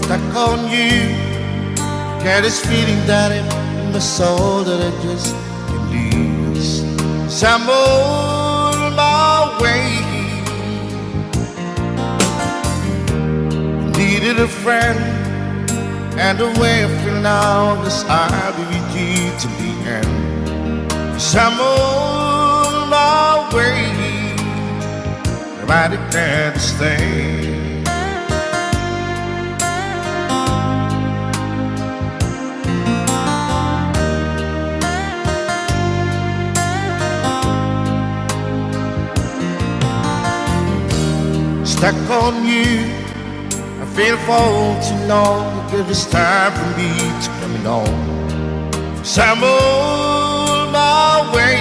stuck on you. Get this feeling that in my soul that I just can't lose. So I'm on my way. Needed a friend, and the way I feel now is I'll be with you to the end. So I'm on my way. Nobody can stay. Stuck on you, I feel for too long. Give this time for me to coming on. So I'm on my way.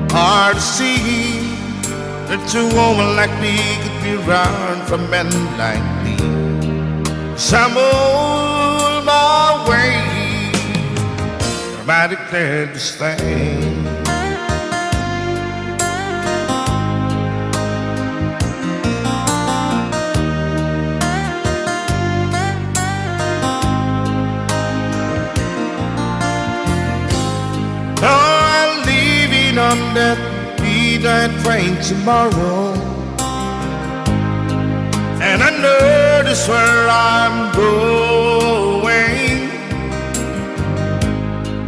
Hard to see that a woman like me could be around for men like me. So I'm on my way. I declared this thing. On that midnight train tomorrow, and I know that's where I'm going.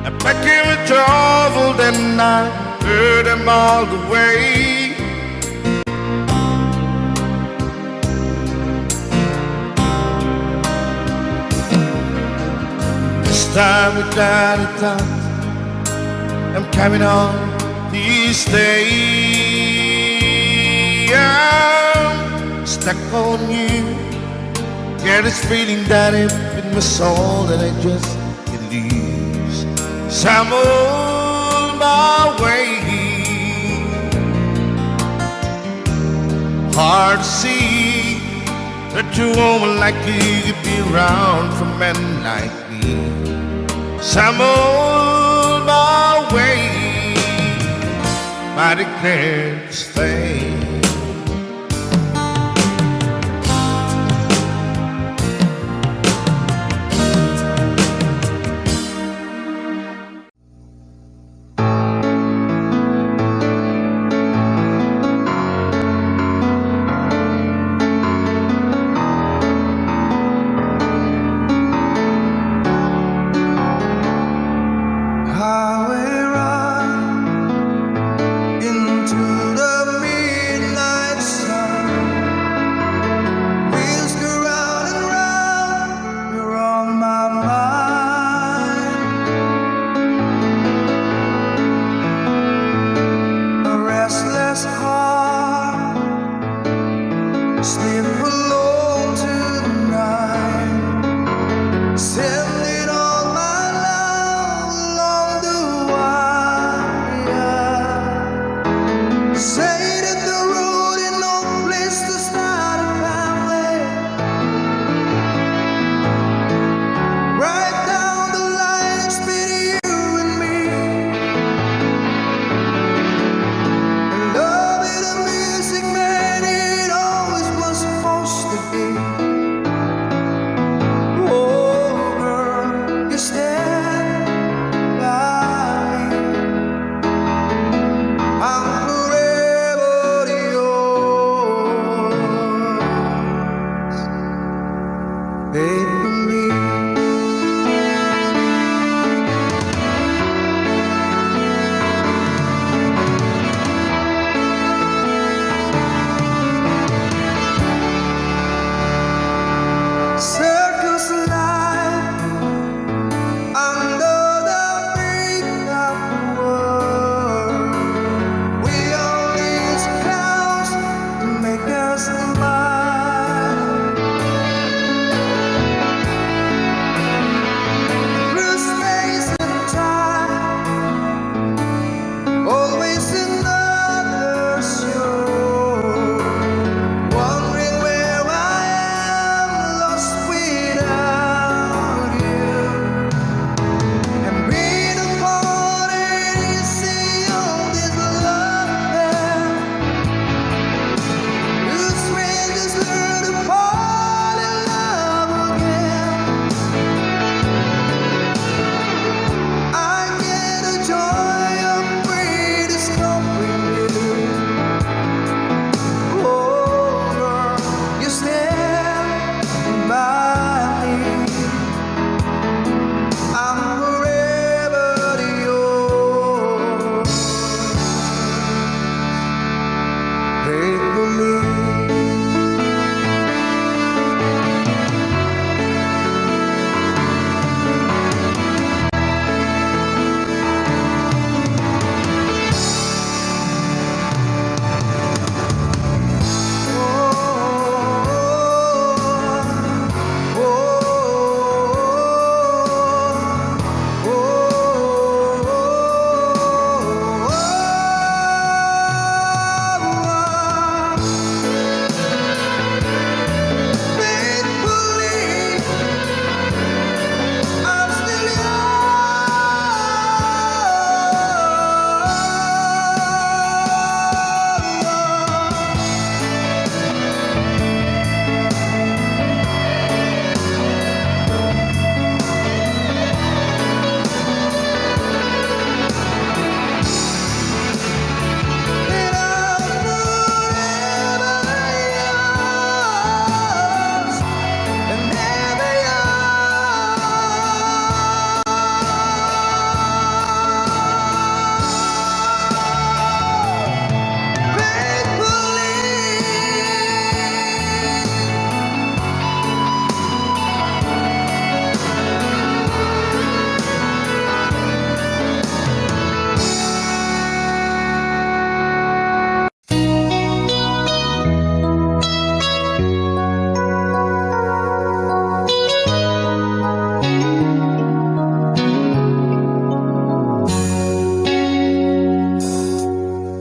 I'm packing with trouble, then I heard them all the way. This time without a doubt, I'm coming on. These days I'm stuck on you. Get this feeling that in my soul that I just can't lose. So I'm on my way. Hard to see that a woman like you could be around for men like me. So I'm on my way. I declare to stay. Highway run into the faithfully.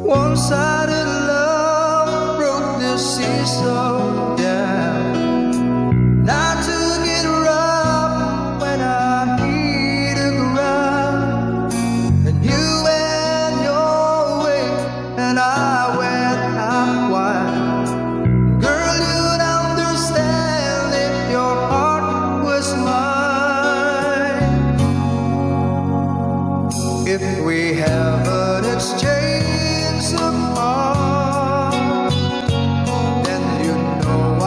One-sided love broke the seesaw down. Not to get rough when I hit the ground. And you went your way and I went half wild. Girl, you'd understand if your heart was mine. If we haven't exchanged apart, then you know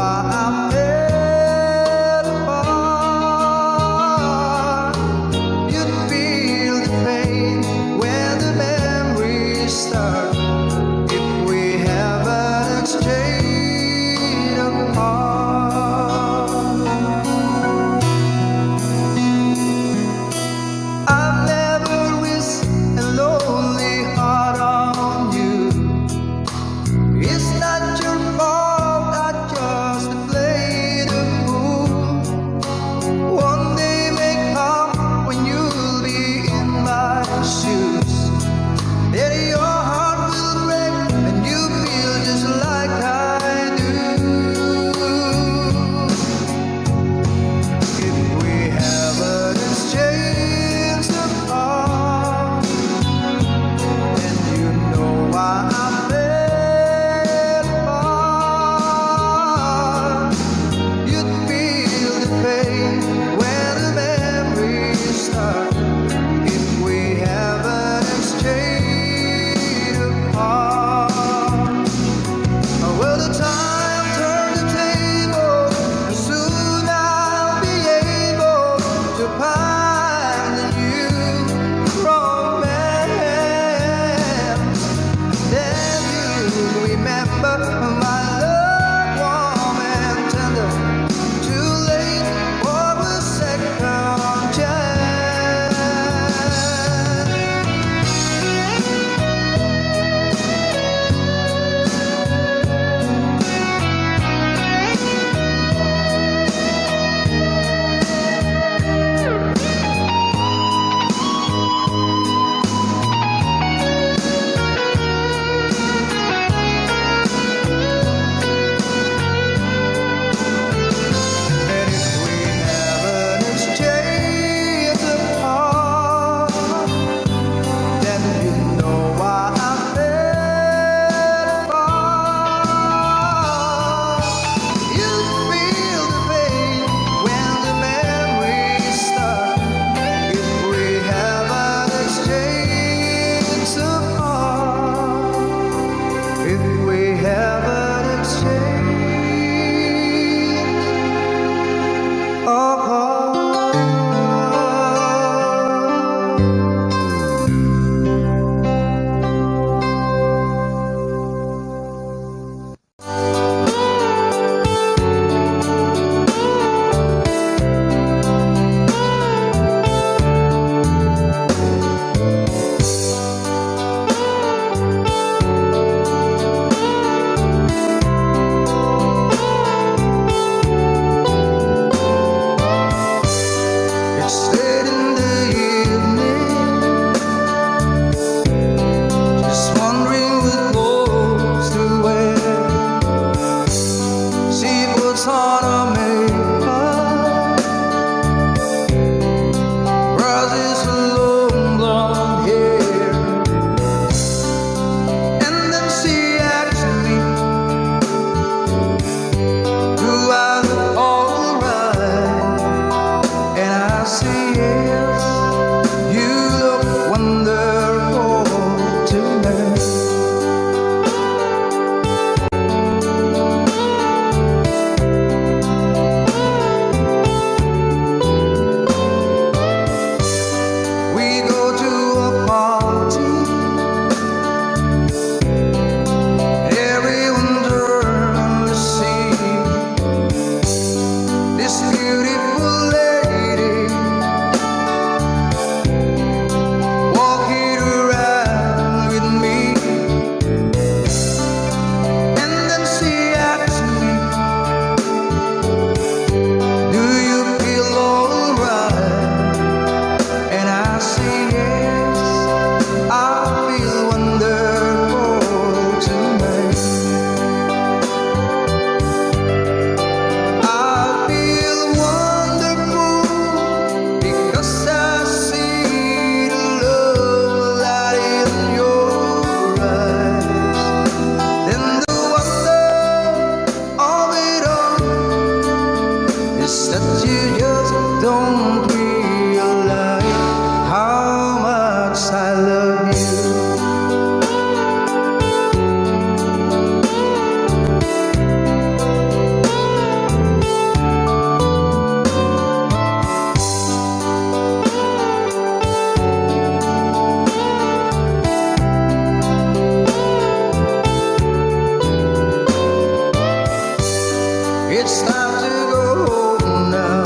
it's time to go home now.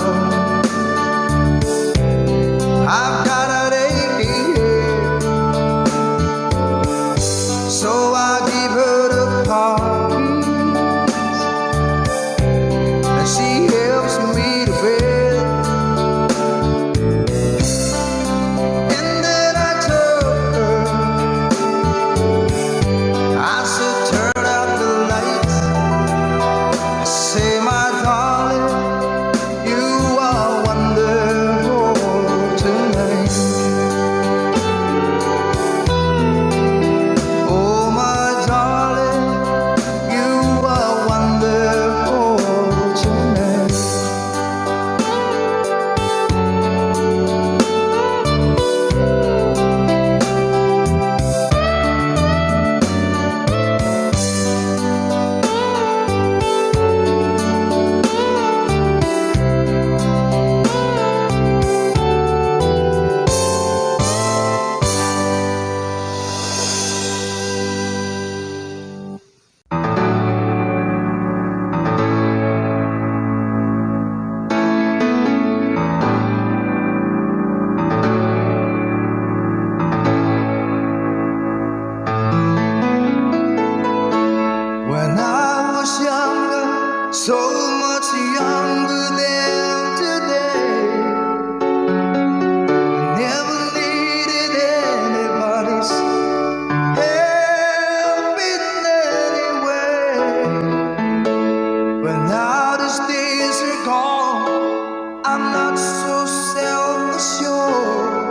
I've got an aching head, so I give her the car keys, and she helps me to bed. And then I told her, I said, turn out the lights. I say, my darling, you are wonderful tonight. Oh, my darling, you are wonderful tonight. When I was younger, so much younger than today, I never needed anybody's help in any way. But now these days are gone, I'm not so self-assured.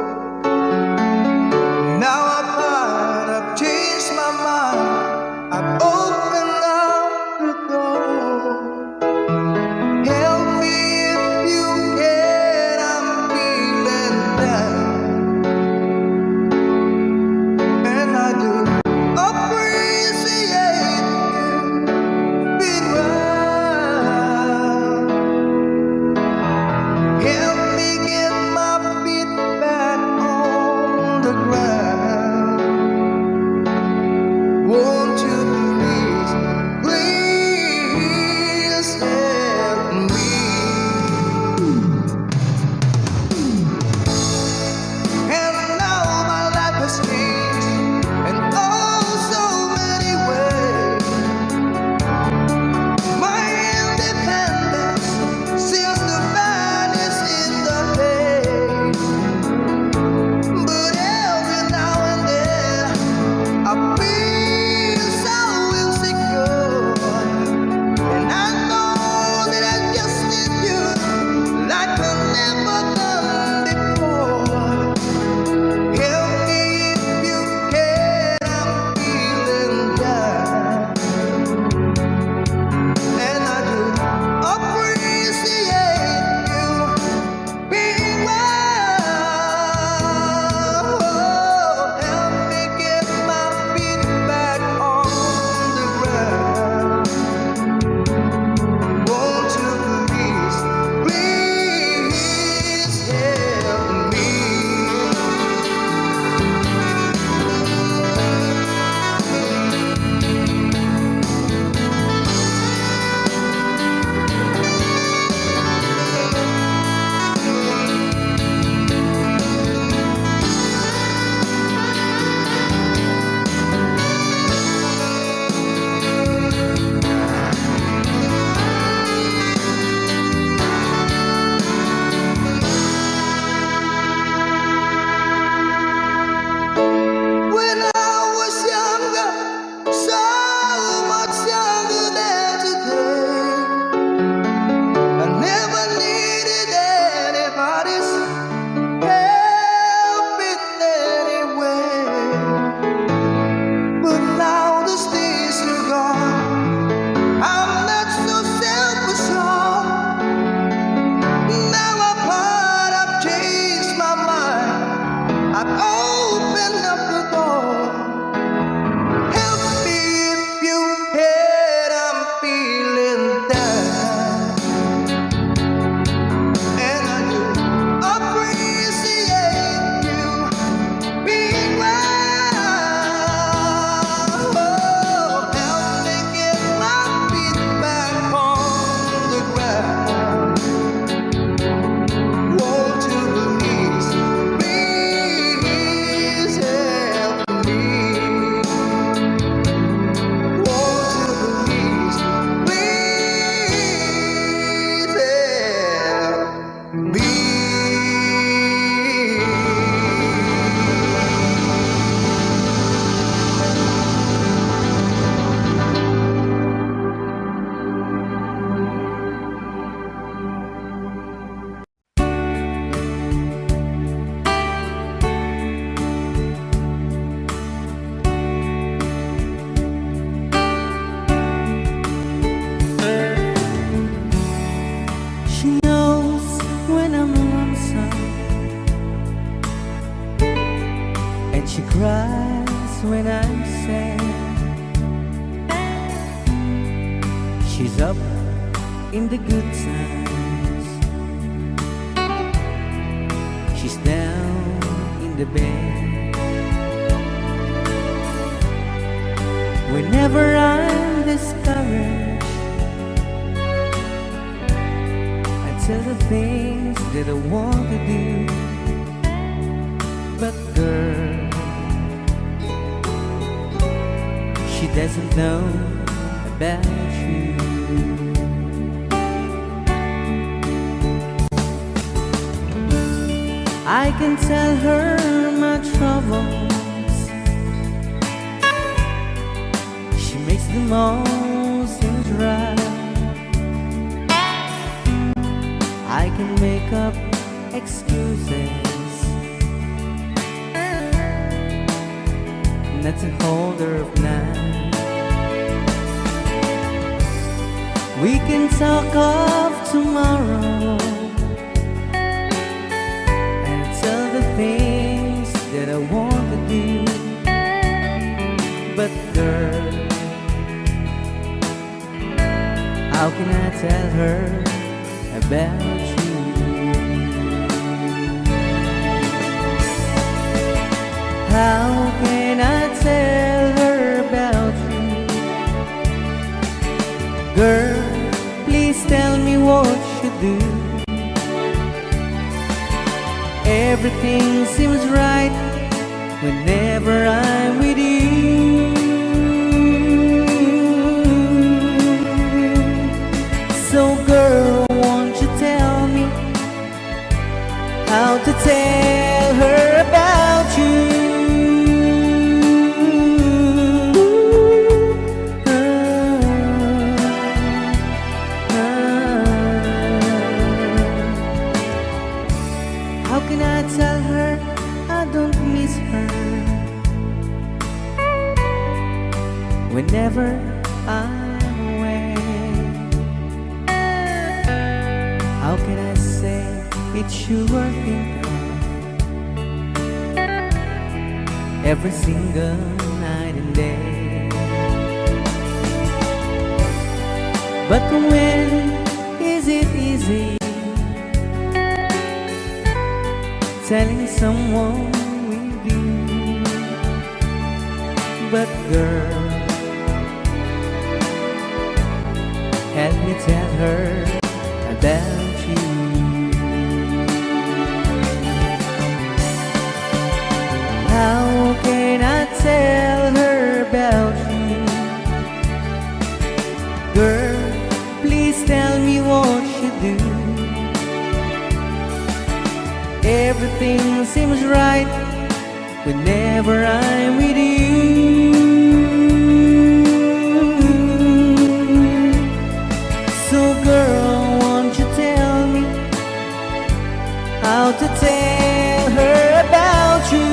Now I've changed my mind, I've opened up the door. Help She's up in the good times, she's down in the bed. Whenever I'm discouraged, I tell the things that I want to do. But girl, she doesn't know about you. I can tell her my troubles, she makes them all seem right. I can make up excuses not to hold her of night. We can talk of tomorrow and tell the things that I want to do. But girl, how can I tell her about you? How can I tell her about you? Girl, please tell me what you do. Everything seems right whenever I'm with you. So girl, won't you tell me how to tell her about you? How can I tell her I don't miss her whenever I'm away? How can I say it's you I think of every single night and day? But when is it easy telling someone with you? But girl, help me tell her about you. How can I tell her about you? Girl, please tell me what you do. Everything seems right whenever I'm with you. So girl, won't you tell me how to tell her about you?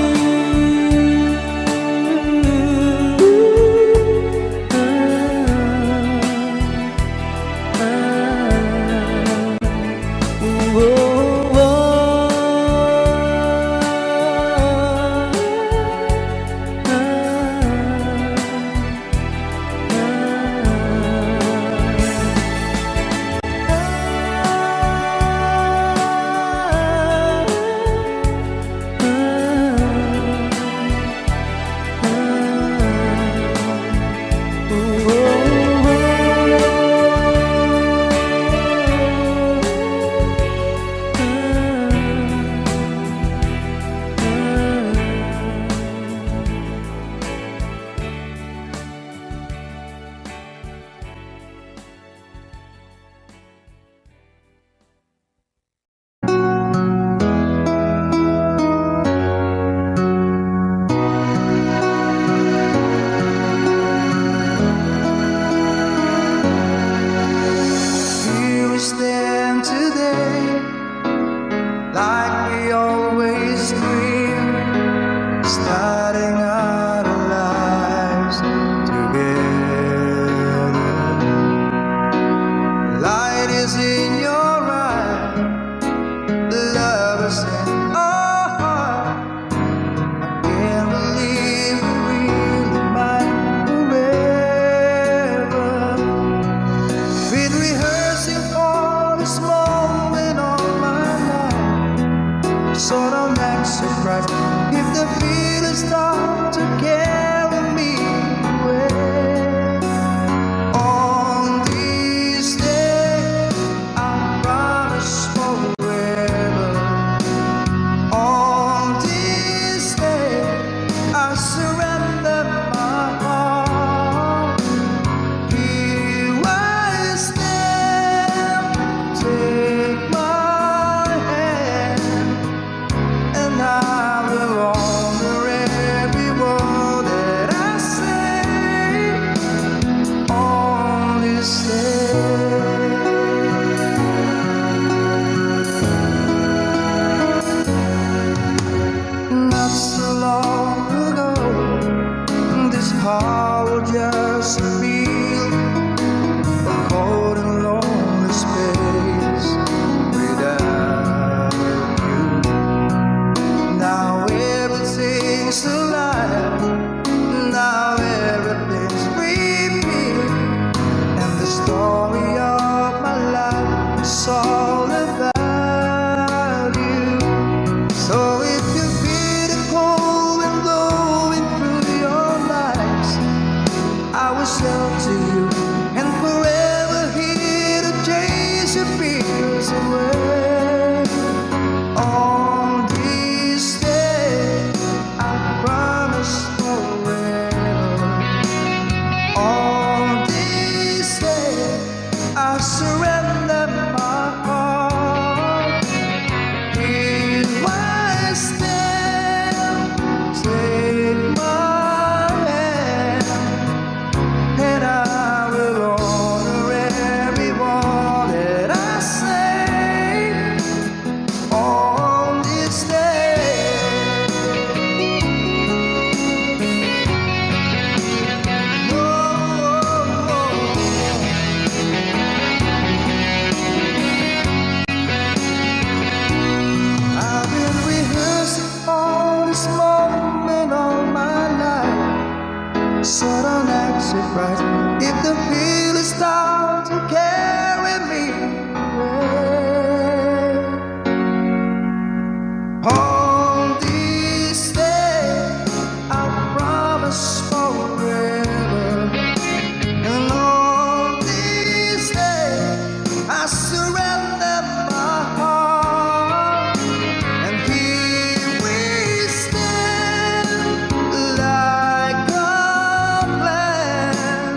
away. On this day, I promise forever. On this day, I surrender my heart. Here I stand, take my hand, and I will honor every word that I say on this day. I've been rehearsing all this moment all my life. Sudden act surprise if the feeling start to carry me away. On this day, I promise forever. And on this day, I surrender my heart. And here we stand like a plan.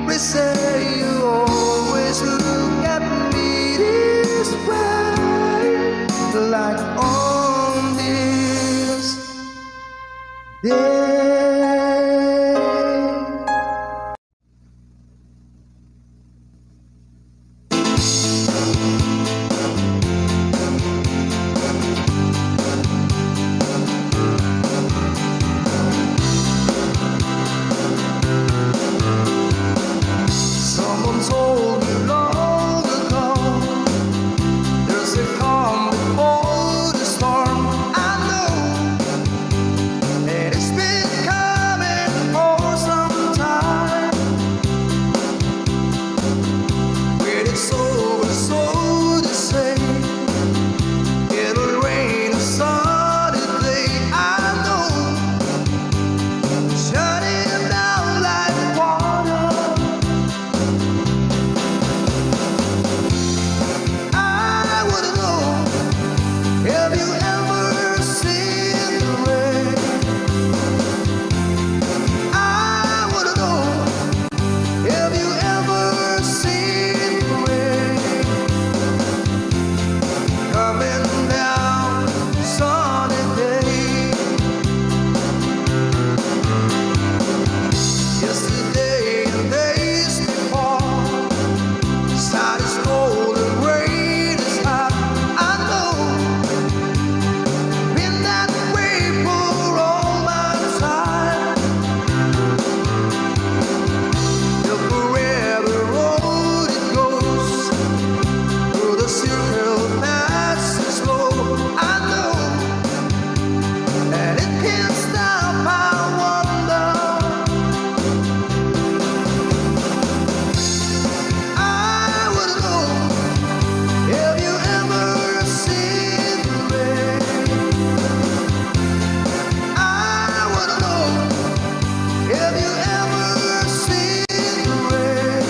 We say you always look at me this way, like on this day. Someone told me long ago, there's a calm before the storm. I know, and it's been coming for some time. When it's over, so to say, it'll rain a sunny day. I know, shutting down like water. I wanna know, have you ever seen the rain? I wanna know, have you ever seen the rain? Coming down sunny day. Yesterday and days before, sun is cold and rain is hot. I know, been that way for all my time. The forever road it goes, through the circle passing slow. I know, and it can't stop. I wonder, I wanna know, have you ever seen the rain? I wanna know, have you ever seen the rain?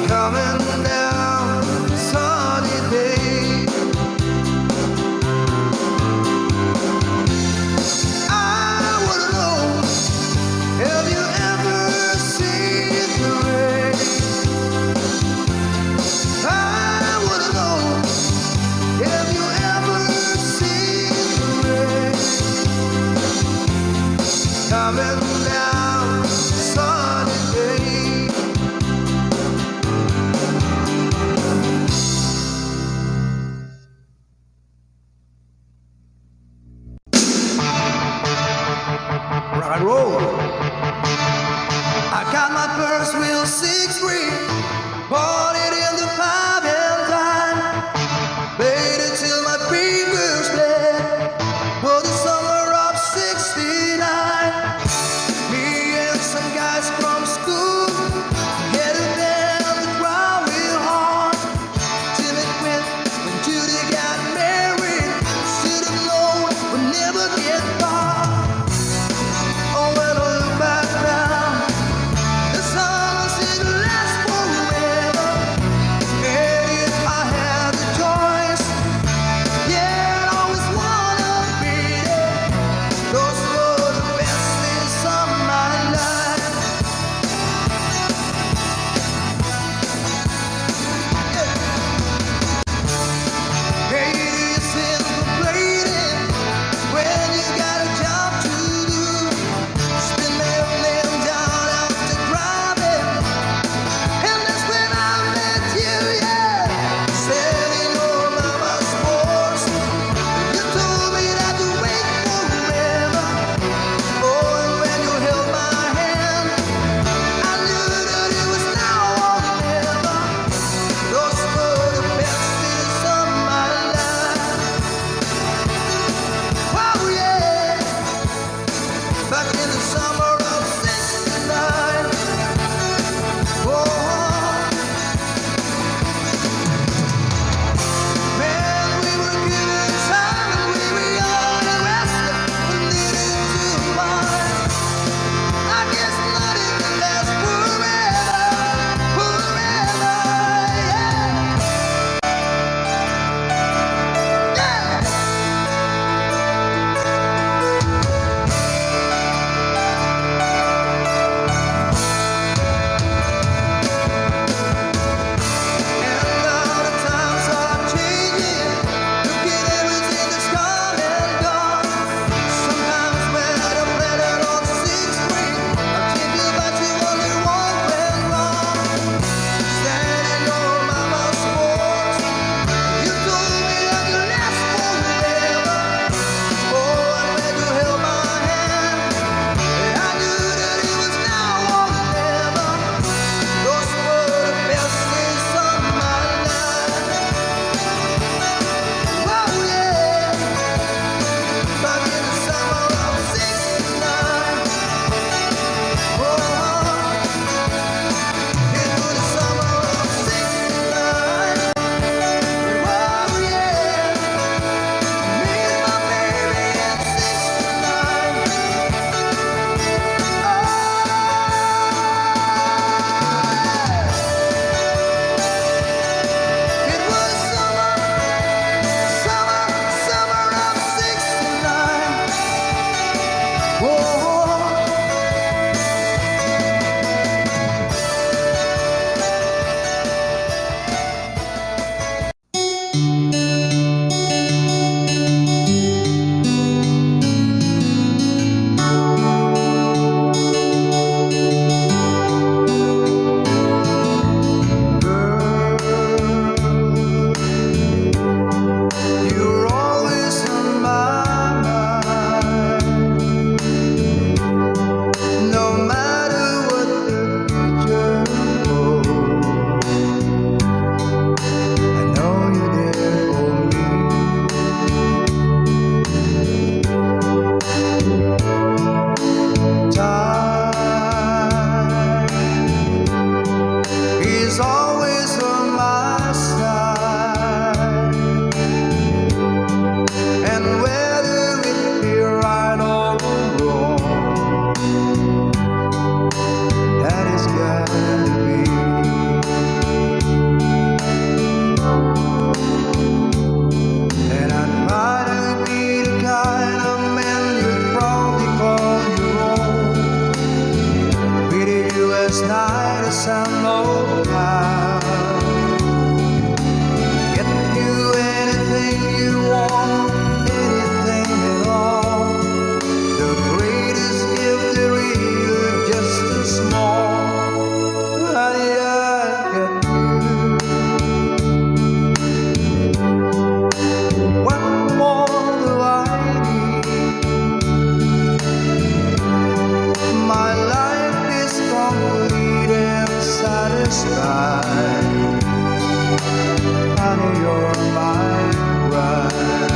Coming down sunny day. I wanna know, have you ever seen the rain? I wanna know, have you ever seen the rain? Coming down sunny day. Rock and roll. I got my first real 6-string, bought it in the 5 and dime, played it till my fingers bled. For the summer of '69, me and some guys from school headed down the ground real hard till it went when Judy got married. Should have known we'd never get far. Oh, when I look back now, the summer seemed to last forever. and low tide. Get you anything you want, anything at all. The greatest gift there is just a small. Honey, I got you. What more do I need? My life is complete and satisfied. Honey, you're my bride.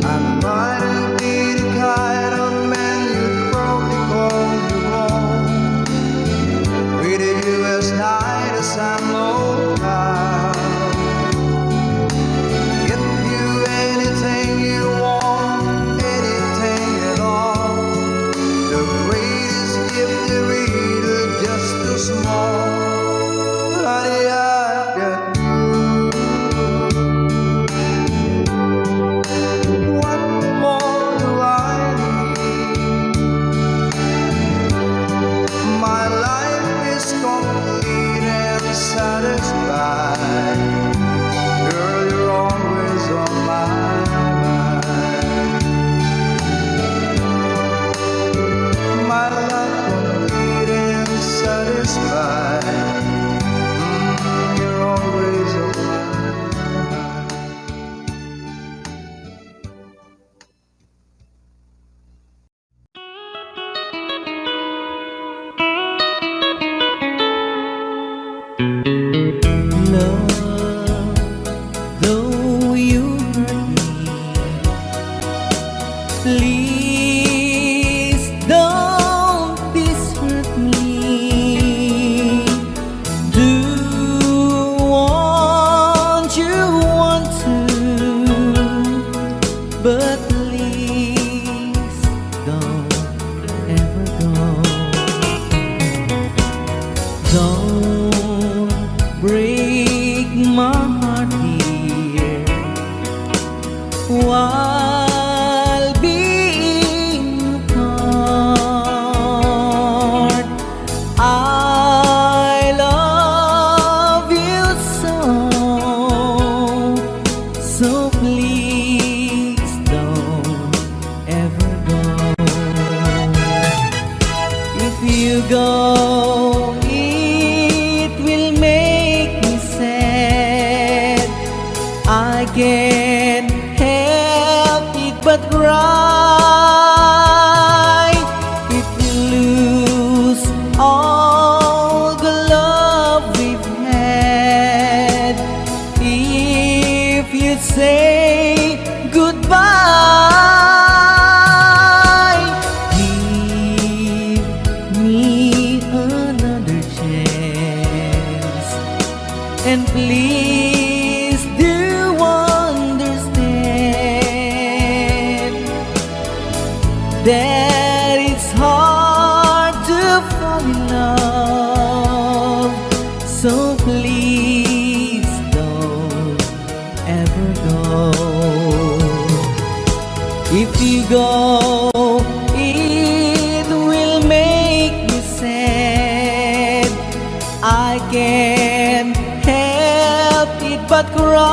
I'm trying to be the kind of man you probably call your own. Treated you as night as I'm low tide. Get you anything you want, anything at all. The greatest gift there is just a small. Honey, I got you. What more do I need? My life is complete and satisfied. Girl, you're always on my mind. My life complete and satisfied. You're always on my mind. Love, though you hurt me, please don't desert me. Do what you want to, but please don't ever go. Don't break my heart, dear, while being apart. I love you so please don't ever go. If you go, it will make me sad. I can't help it but cry. If you lose all the love we've had, if you say goodbye, give me another chance, and please do understand that it's hard to fall in love. So please don't ever go. If you go, it will make me sad. I can't help it but cry.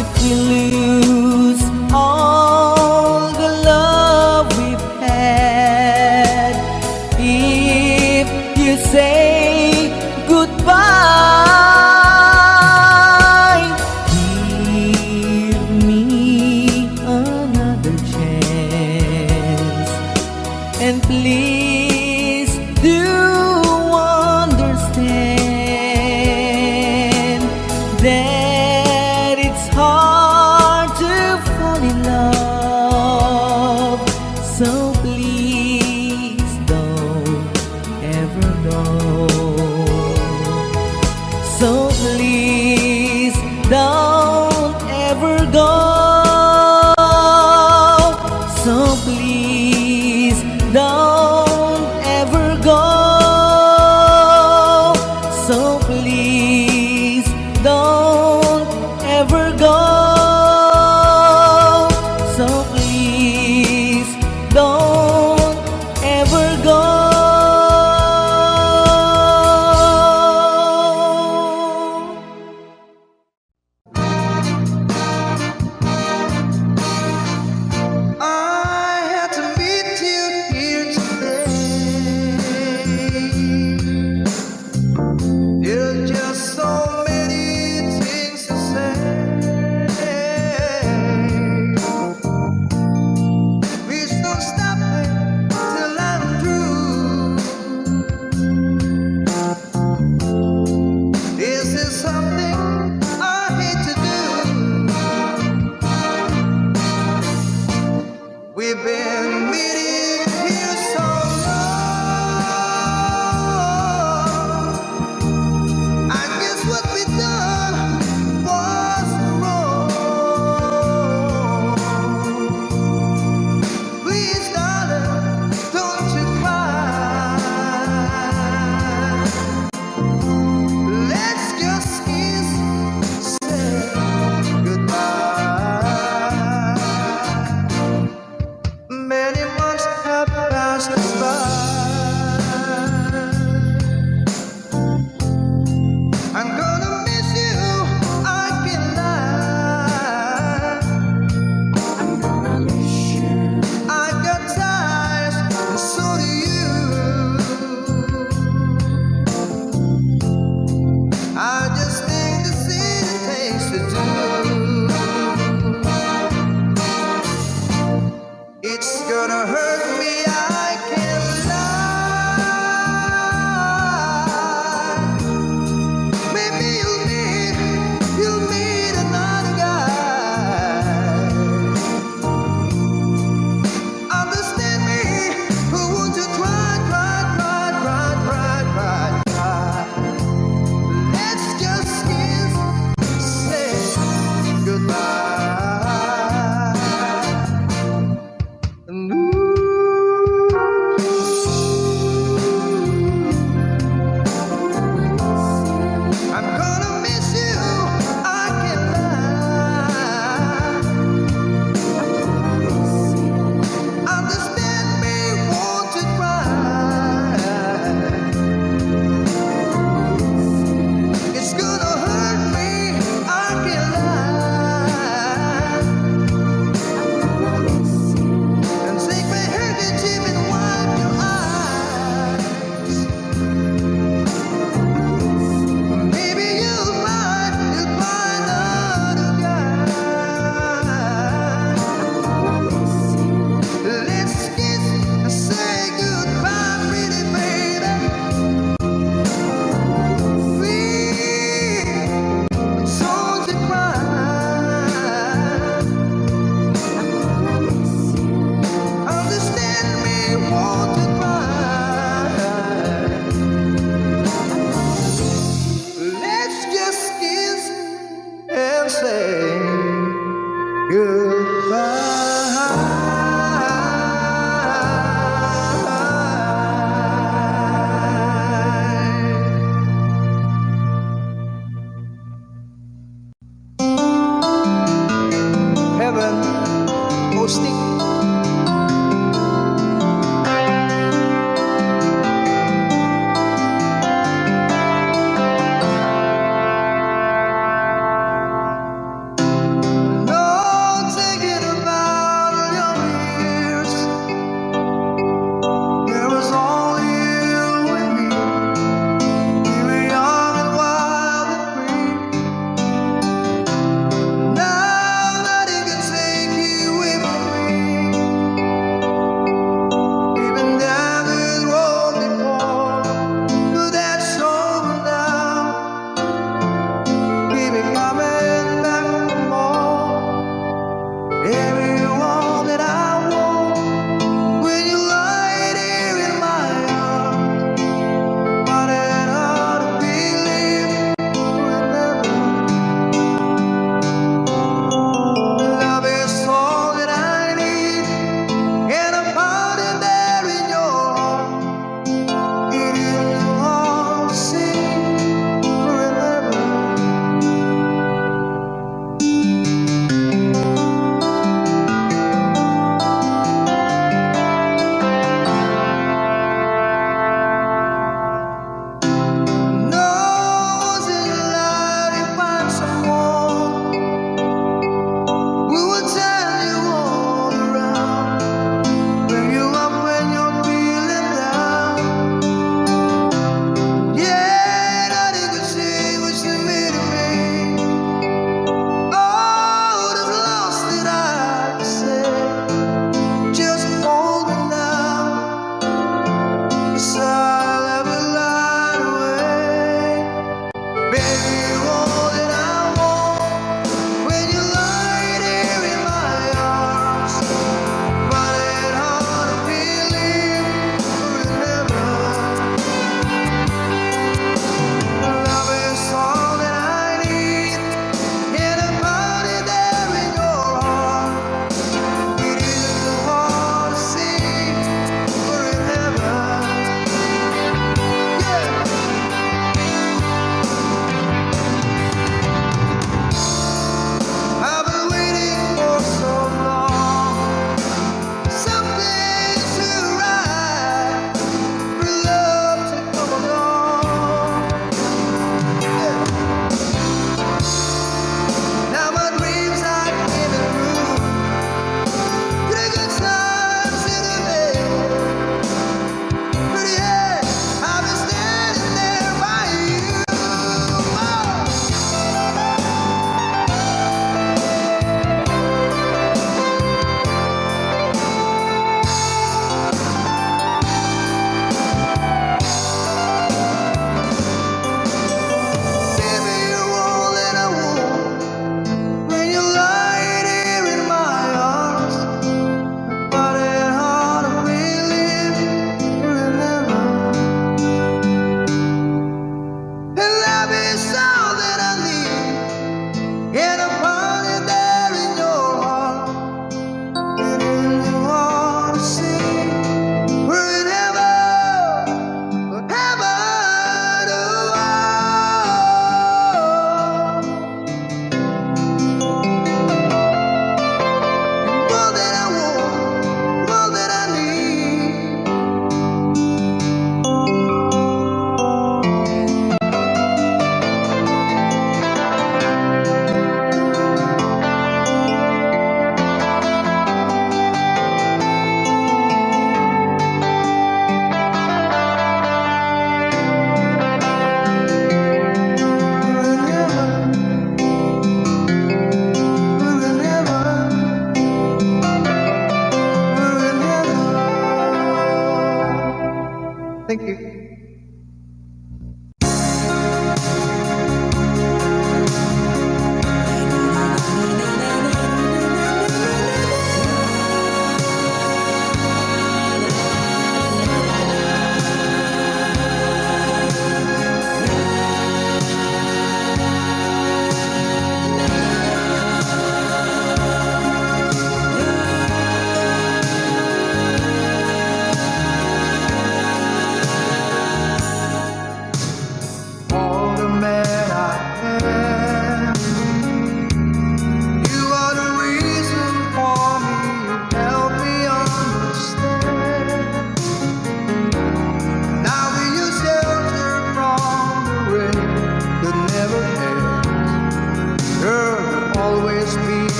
If you lose all the love we've had, if you say goodbye, give me another chance, and please do understand goodbye. Heaven hosting. No thinking about your years. There was only you and me. We were young and wild and free. Now nothing can take you away from me. We've been down this road before, but that's over now. Keep it coming back for more. Everyone that I want, when you lie here in my arms, but it ought to believe forever. Love is all that I need, and I'm hiding there in your arms. It is all to see forever.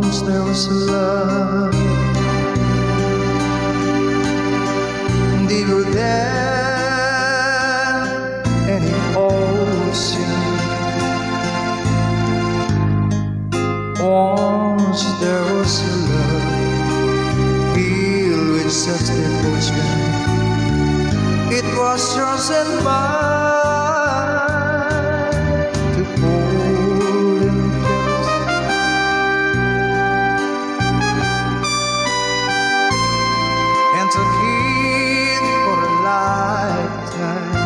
Once there was a love deeper than any ocean. Once there was a love filled with such devotion. It was yours and mine to hold and kiss. And to keep for a lifetime.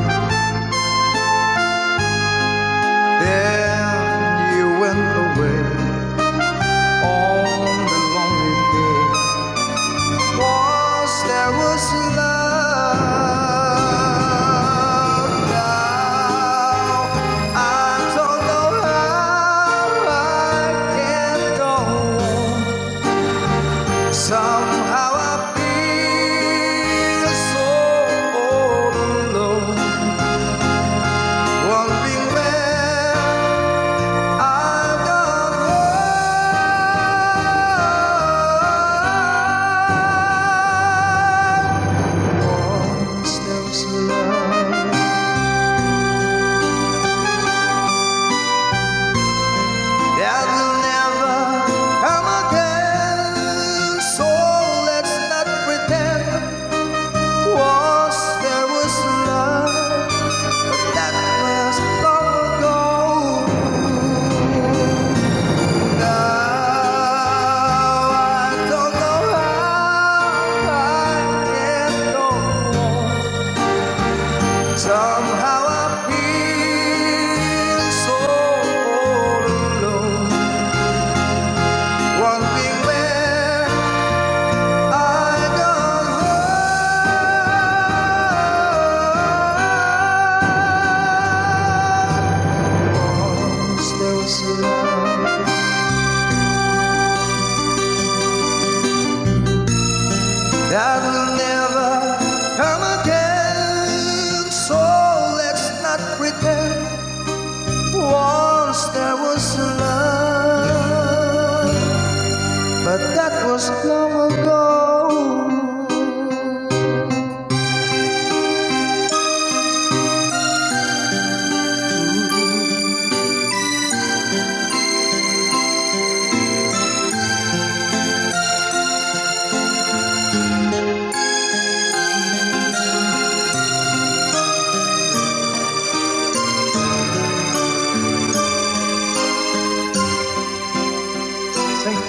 Then you went away on the lonely day. Was there was love. Now I don't know how I can go on. Somehow I feel so all alone, wondering where I've gone wrong. Once there was love that will never come again, so let's not pretend. Was there was love, but that was long ago. Now I don't know how I can go on. Somehow I feel so all alone, wondering where I gone wrong. Once there was love that will never come again, so let's not pretend. Once there was love, but that was long ago. Sing.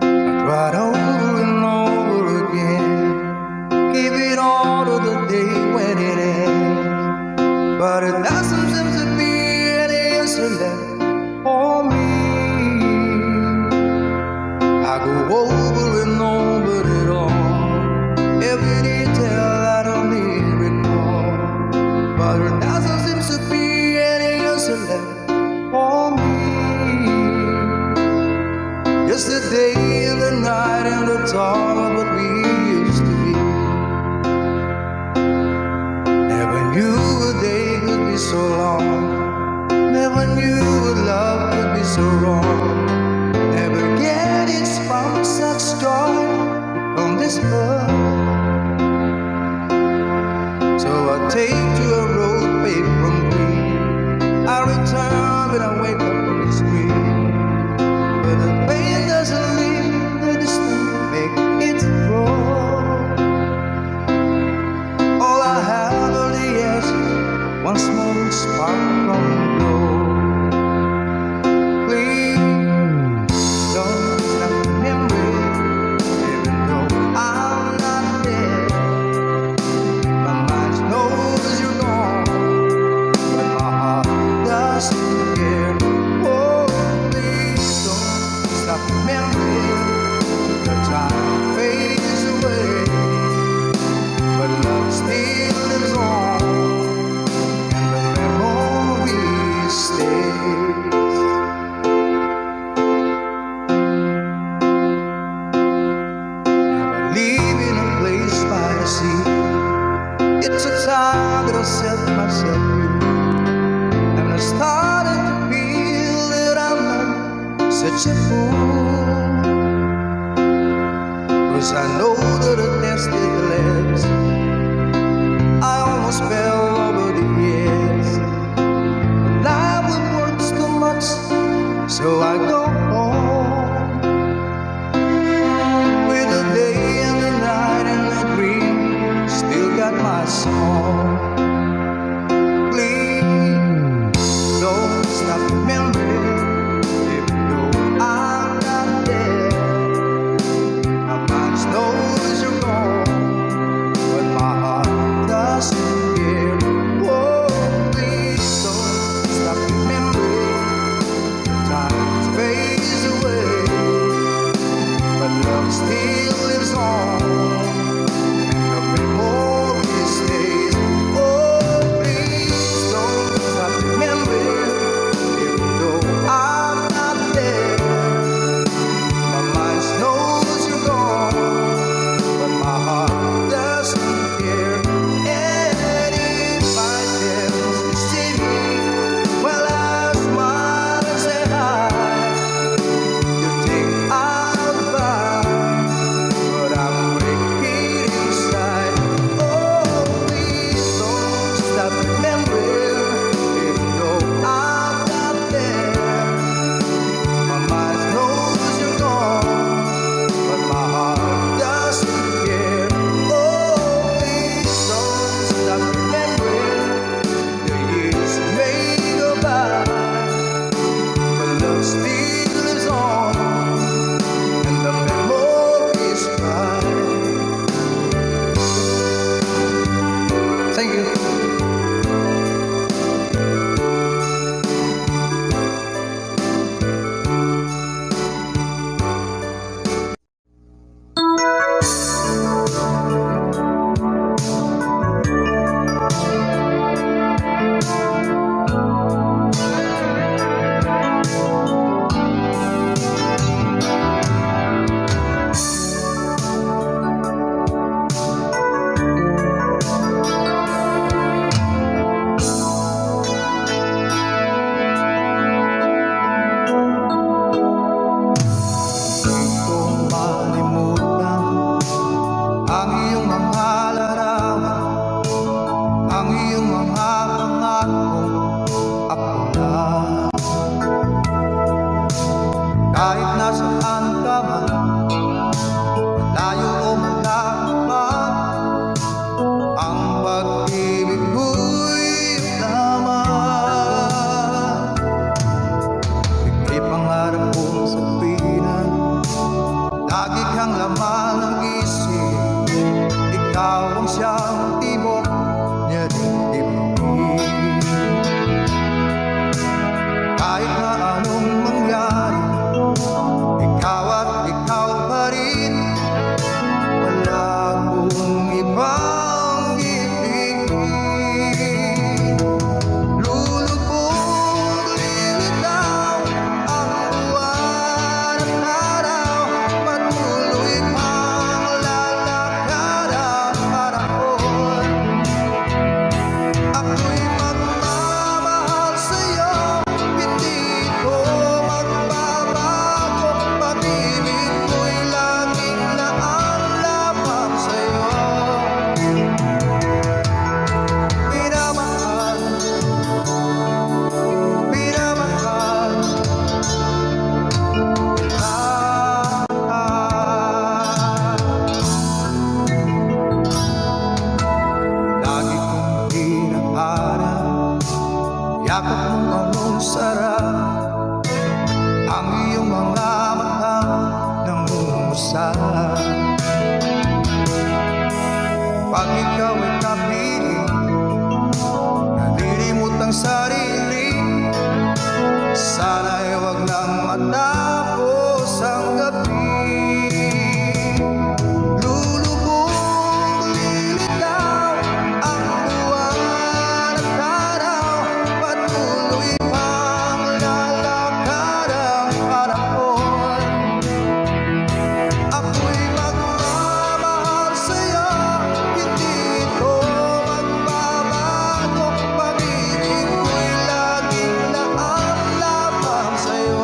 I tried over and over again, give it all to the day when it ends, but it doesn't seem to be any answer left for me. I go over and over it all, every detail I don't need recall, but it doesn't seem to be any answer left for me. Yesterday and the night and the dawn of what we used to be. Never knew a day could be so long. Never knew a love could be so wrong. Never get it from such joy from this love. So I take to a road paved from green. I return when I wake up from the screen. But the pain doesn't leave the distance, make it such a fool, 'cause I know that the test it last. I almost fell over the edge. Life works too much, so I go home with the day and the night and the dream. Still got my song. Please don't stop remembering, even though I'm not there. My mind knows you're gone, but my heart doesn't care. Oh, please don't stop remembering. Time fades away, but love still lives on, and the memory stays. Oh, please don't stop remembering, even though I'm not there. My mind knows you're gone, but my heart doesn't care. And if I dance to see me, well, I smile and say hi. You think I'll buy, but I'm breaking inside. Oh, please don't stop remembering, even though I'm not there. My mind knows you're gone, but my heart doesn't care. Oh, please don't stop remembering. The years may go by, but love still lives on, and the memories cry. Thank you. Di ko malimutan ang iyong mga larawan, ang iyong mga pangakong ako lang. Kahit nasaan ka man, malayo o malapit man, ang pag-ibig ko'y laman. Ika'y pangarap kong sabihan, lagi kang laman ng isip. Ikaw ang siyang tibok niya dibdib. Kahit na anong mangyari, ikaw at ikaw pa rin. Wala akong ibang ibigin. Lulubog, lilitaw ang buwan at araw. Patuloy pang lalakad ang panahon. Ako'y magmamahal sa'yo, hindi ko magbabago. Pag-ibig ko'y laging naalabang sa'yo. Minamahal, minamahal kita. Lagi kong hinahanap, yakap mong anong sarap, ang iyong mga mata nangungusap. Pag ikaw ay kapiling, nalilimot ang sarili. Sana'y wag nang matapos ang gabi. Lulubog, lilitaw ang buwan at araw. Patuloy pang lalakad ang panahon. Ako'y magmamahal sa'yo, hindi ko magbabago. Pag-ibig ko'y laging naalabang sa'yo.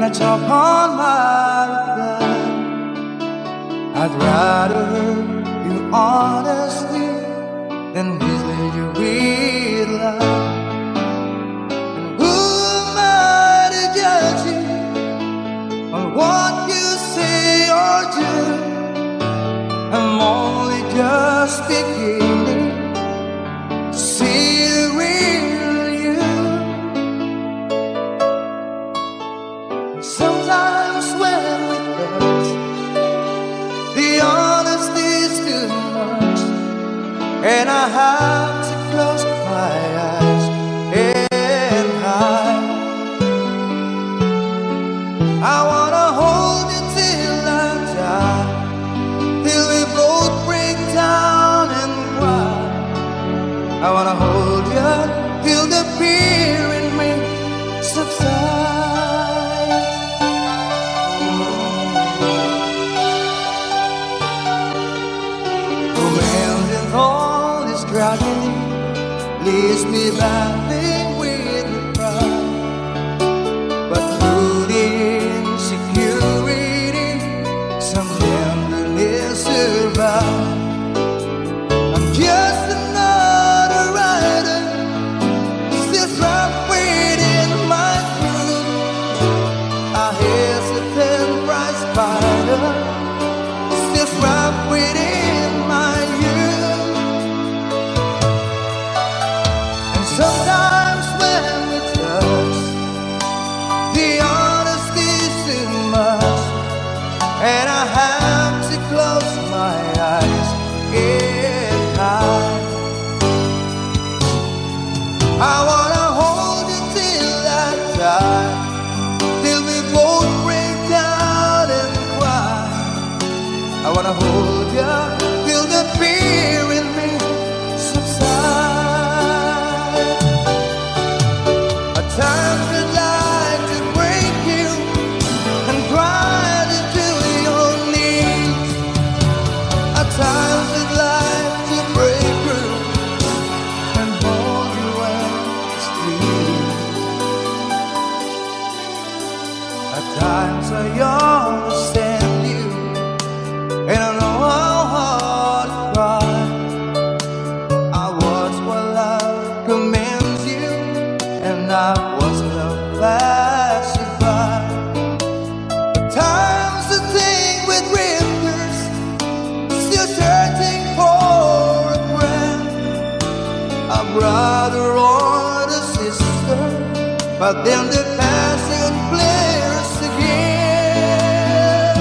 I talk on my reply. I'd rather hurt you honestly than mislead you with love. And who am I to judge you on what you say or do? I'm only just beginning to see the real you. Sometimes when we touch, the honesty's too much, and I have to close my eyes and hide. I wanna hold you till I die, till we both break down and cry. I wanna hold you till the fear in me subsides. Romance and all this tragedy leaves me battling with the pride, but through the insecurity, some tenderness survives. I'm just another rider, still trapped within my groove. A hesitant bright spider, still trapped within my youth. And sometimes when we touch, the honesty's too much, and I have to close my eyes and hide. I wanna hold you till I die, till we both break down and cry. I wanna hold you till the fear in me subsides. At times I'd like to break you and grind into your knees. At times I'd like to break through and hold you and squeeze. At times I understand you, and I know how hard to cry. I watch while love commands you, and I watch love passing by. At times I think with rivers, still searching for a friend, a brother or a sister, but then the passion flares again.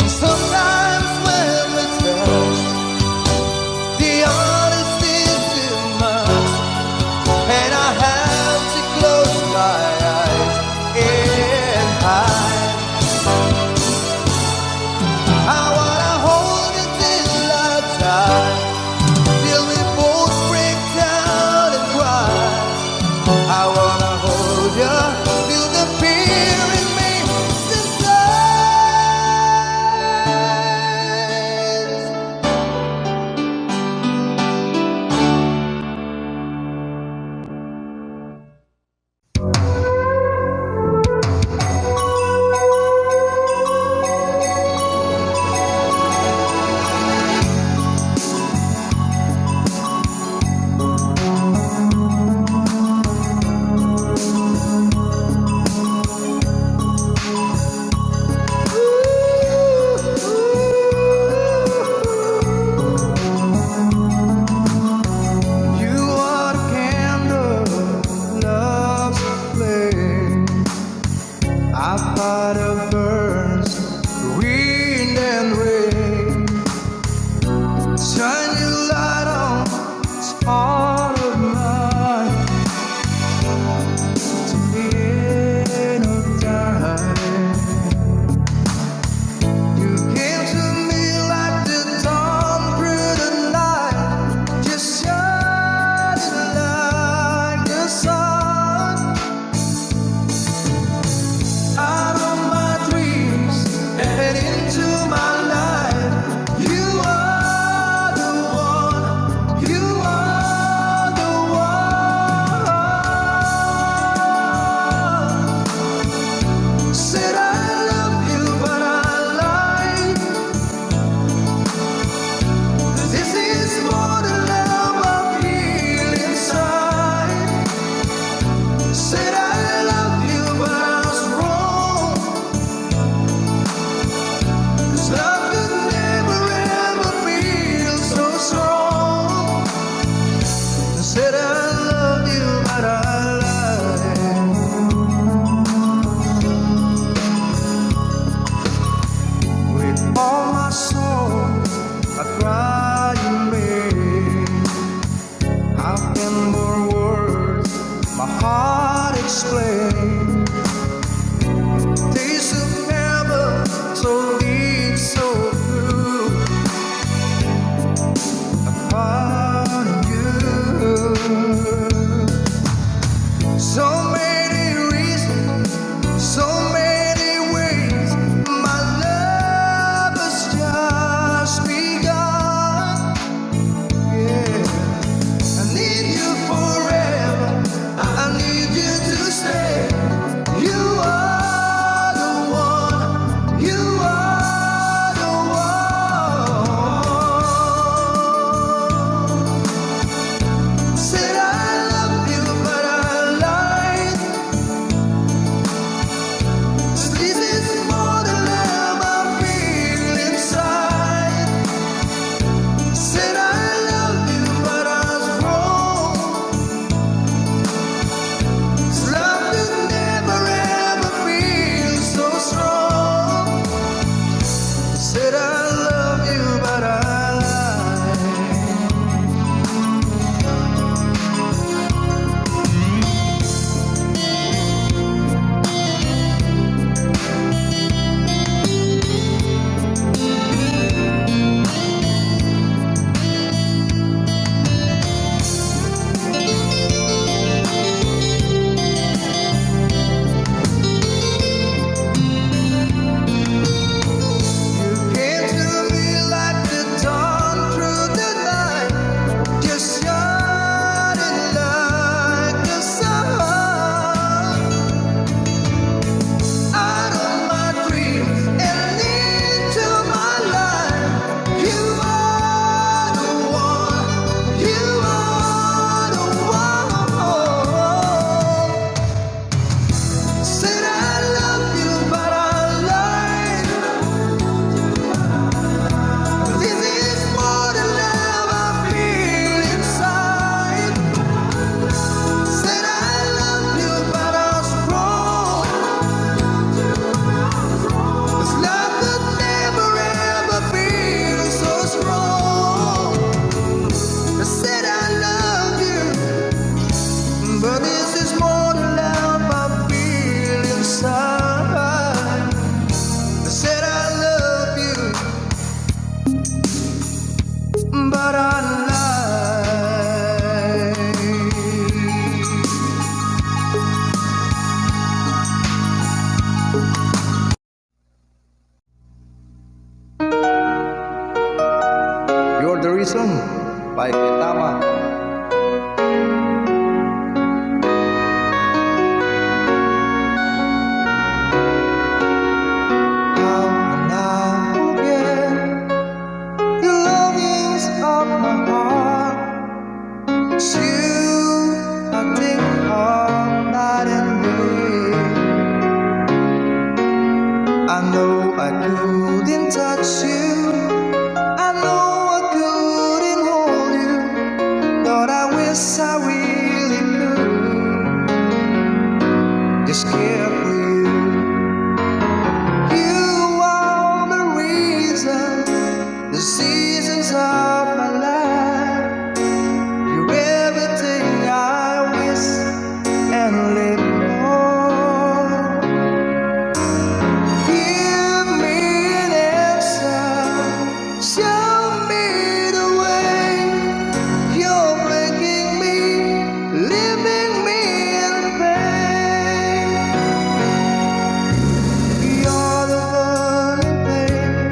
And sometimes when we touch, the honesty's too much, and I have to close my eyes and hide. I wanna hold you till I die, till we both break down and cry. I wanna hold what I like. You're the Reason by Petama. How can I forget the longings of my heart? It's you I think of night and day. I know I couldn't touch you. I know I couldn't hold you, but I wish I really could. Just care for you. You are the reason, the seasons of my life. You're everything I wish and live for. Give me an answer, show me the way. You're breaking me, leaving me in pain. You're the burning pain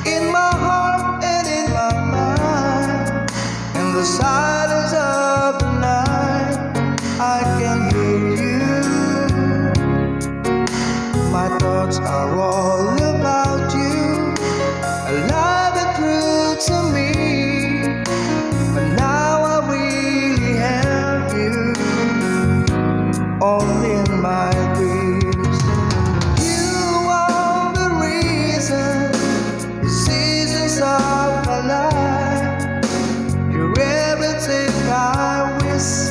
in my heart and in my mind. In the silence of the night, I can hear you. My thoughts are all about you, alive and true to me. But now I really have you, all in my dreams. You are the reason, the seasons of my life. You're everything I wish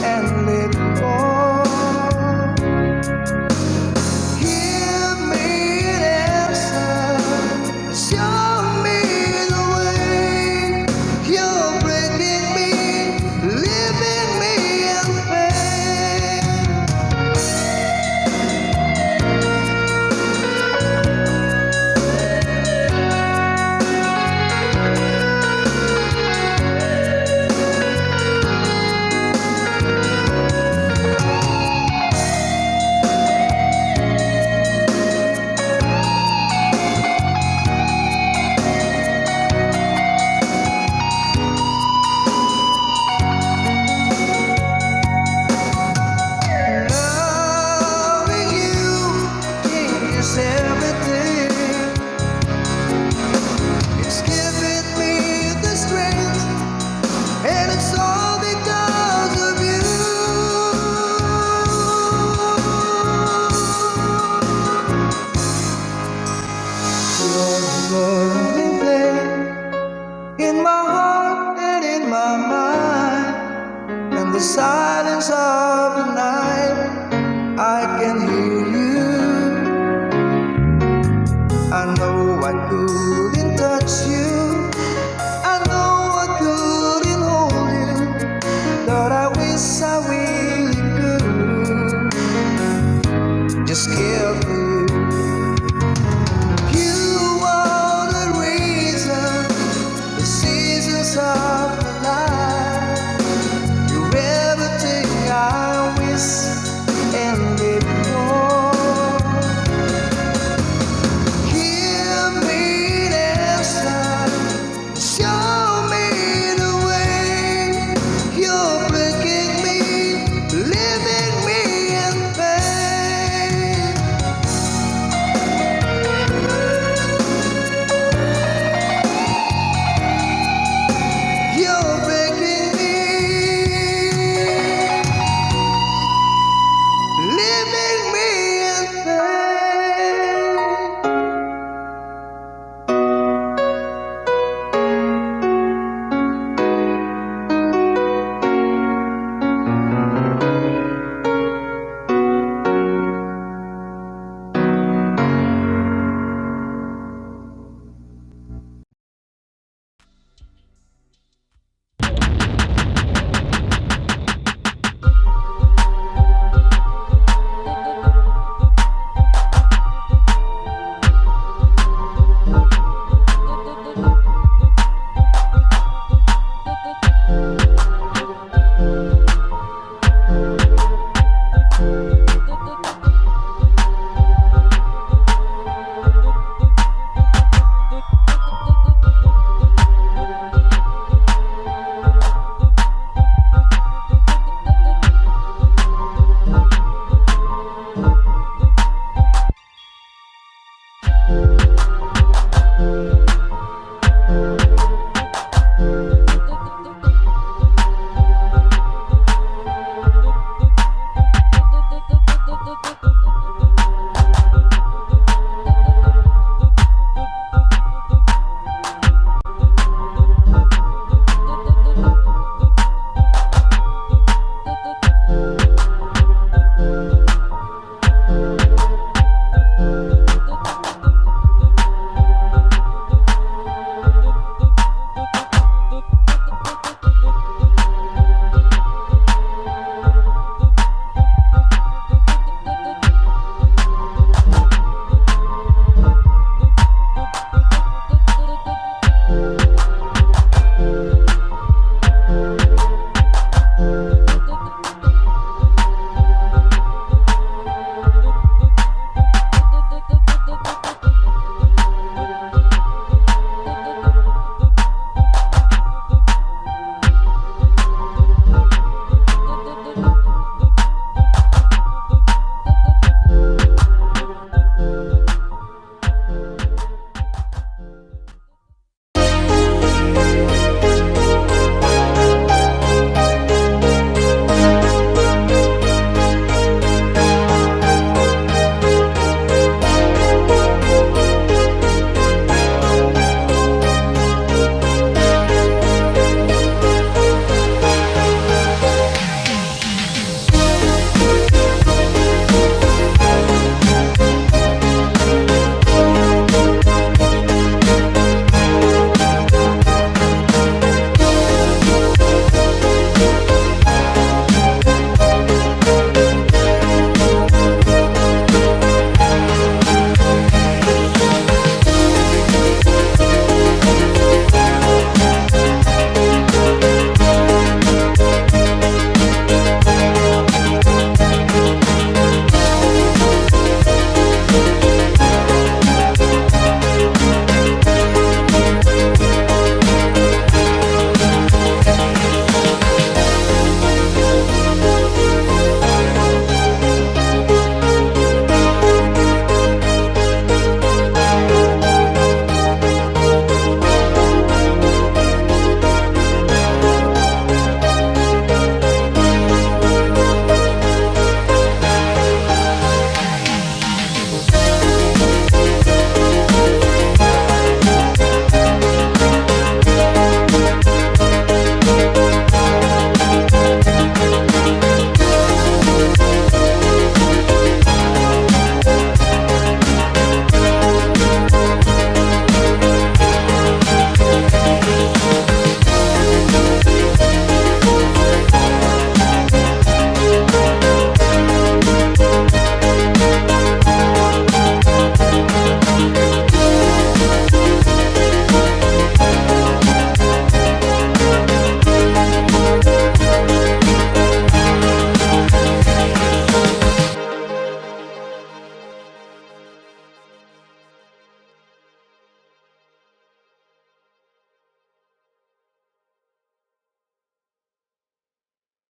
and live for. Give me an answer, show me the way. You're breaking me, leaving me in pain.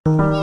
you.